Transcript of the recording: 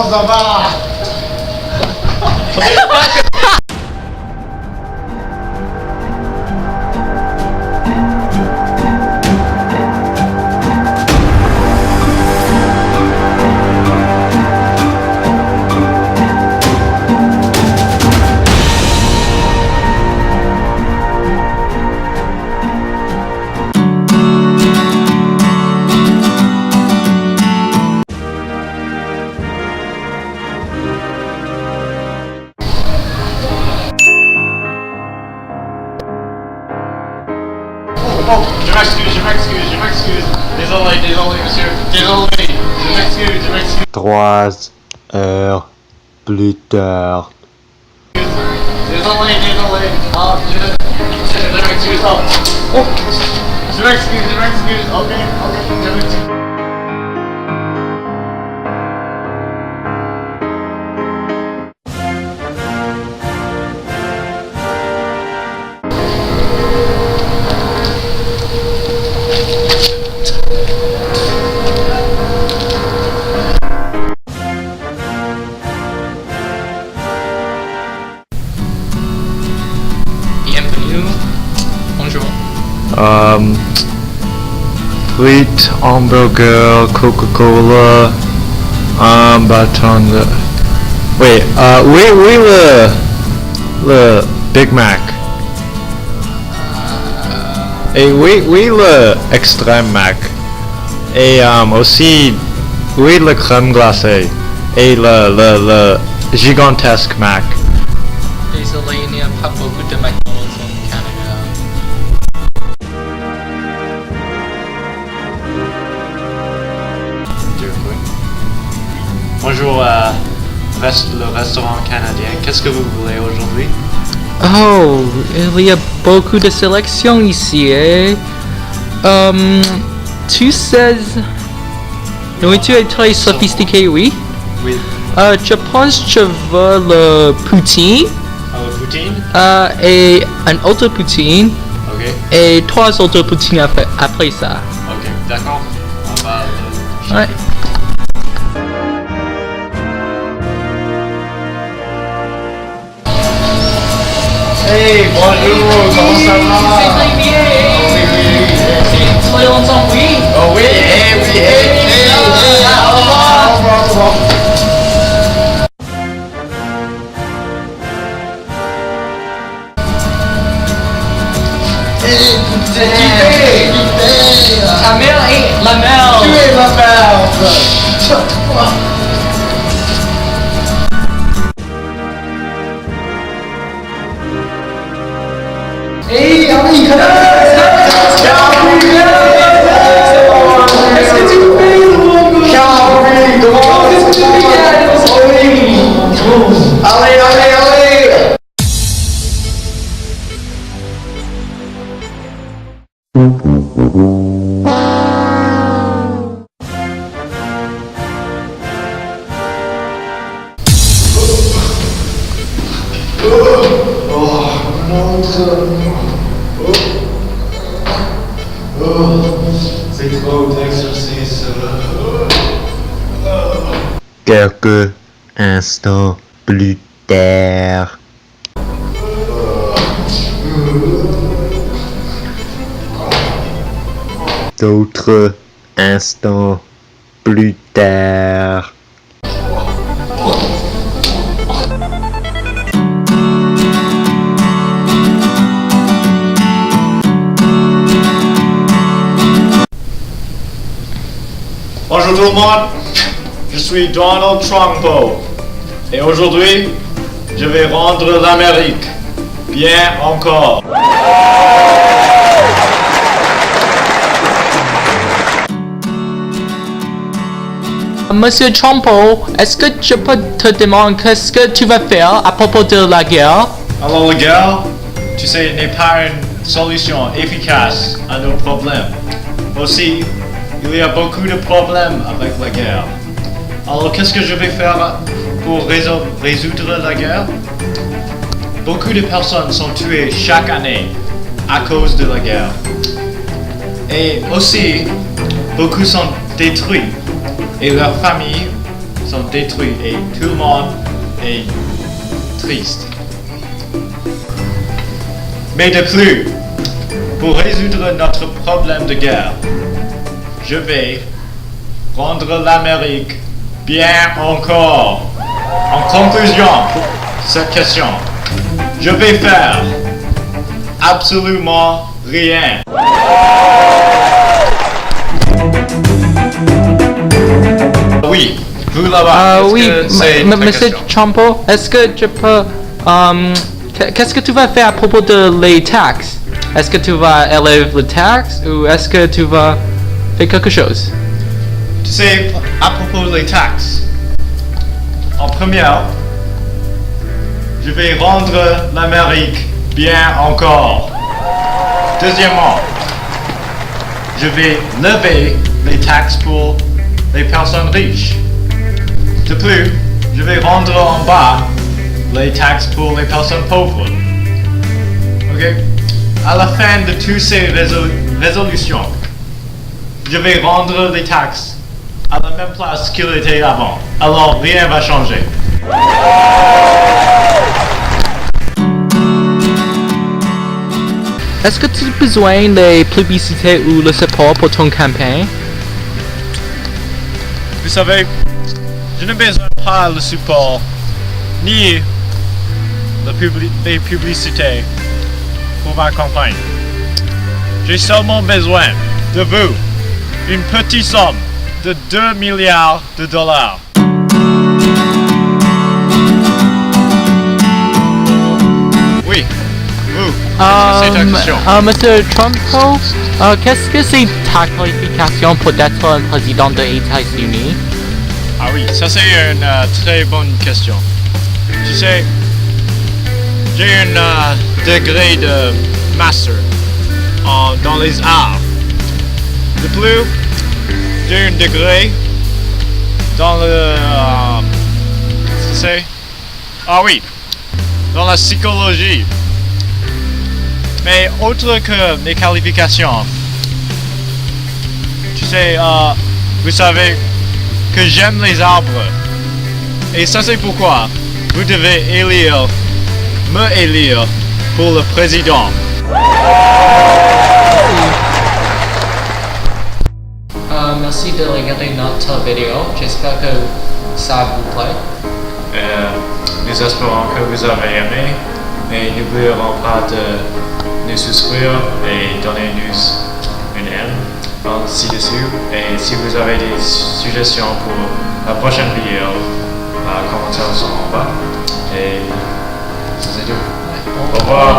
comment ça va? Oh, je m'excuse. Désolé, monsieur. Désolé. Je m'excuse. 3 heures plus tard. Désolé. Oh, je m'excuse. Oh, je m'excuse. Ok, je m'excuse. Bienvenue. Bonjour. Frites, hamburger, Coca-Cola, bâton de... Oui, oui, le Big Mac. Et oui, le Extreme Mac. Et aussi, oui, le crème glacée. Et le gigantesque Mac. Désolé, il n'y a pas beaucoup de McDonald's au Canada. Bonjour, le restaurant canadien. Qu'est-ce que vous voulez aujourd'hui? Oh, il y a beaucoup de sélections ici, eh? Tu sais... Nourriture est très sophistiquée, oui? Oui. Je pense que je veux le poutine, Le poutine? et un autre poutine, Ok. et 3 autres poutines après ça. Ok, d'accord. On va le... Ouais. Hey, bonjour, comment ça va? C'est très bien! Oui. Très longtemps, oui! Oh oui, au revoir. Ta mère est la mère! Tu es ma merde. Hey, Henri, est-ce que tu me fais Allez. C'est trop d'exercice. Quelques instants plus tard. D'autres instants plus tard. Bonjour tout le monde, je suis Donald Trumbo et aujourd'hui je vais rendre l'Amérique bien encore. Monsieur Trumpo, est-ce que je peux te demander qu'est-ce que tu vas faire à propos de la guerre? Alors la guerre, tu sais, n'est pas une solution efficace à nos problèmes. Aussi, il y a beaucoup de problèmes avec la guerre. Alors qu'est-ce que je vais faire pour résoudre la guerre? Beaucoup de personnes sont tuées chaque année à cause de la guerre. Et aussi, beaucoup sont détruits et leurs familles sont détruits et tout le monde est triste. Mais de plus, pour résoudre notre problème de guerre, je vais rendre l'Amérique bien encore. En conclusion, pour cette question, je vais faire absolument rien. Oui, vous là-bas. Oui, c'est Monsieur Champo, est-ce que je peux... qu'est-ce que tu vas faire à propos de les taxes? Est-ce que tu vas élever les taxes ou est-ce que tu vas faire quelque chose? Tu sais, à propos des taxes, en première, je vais rendre l'Amérique bien encore. Deuxièmement, je vais lever les taxes pour les personnes riches. De plus, je vais rendre en bas les taxes pour les personnes pauvres. Ok? À la fin de toutes ces résolutions, je vais rendre les taxes à la même place qu'il était avant. Alors rien va changer. Est-ce que tu as besoin de publicité ou le support pour ton campagne? Vous savez, je n'ai besoin pas le support, ni les publicités pour ma campagne. J'ai seulement besoin de vous, une petite somme de 2 milliards de dollars. Oui, vous, c'est ta question. Monsieur Trumpo, qu'est-ce que c'est ta qualification pour être un président des États-Unis? Ah oui, ça c'est une très bonne question. Tu sais, j'ai un degré de master dans les arts. De plus, j'ai un degré dans le... tu sais? Ah oui, dans la psychologie. Mais autre que mes qualifications, tu sais, vous savez que j'aime les arbres. Et ça c'est pourquoi vous devez me élire pour le président. Merci de regarder notre vidéo. J'espère que ça vous plaît. Nous espérons que vous avez aimé. Et n'oublions pas de nous souscrire et donner-nous une aime ci-dessous. Et si vous avez des suggestions pour la prochaine vidéo, commentaires sont en bas. Et ça c'est tout. Au revoir.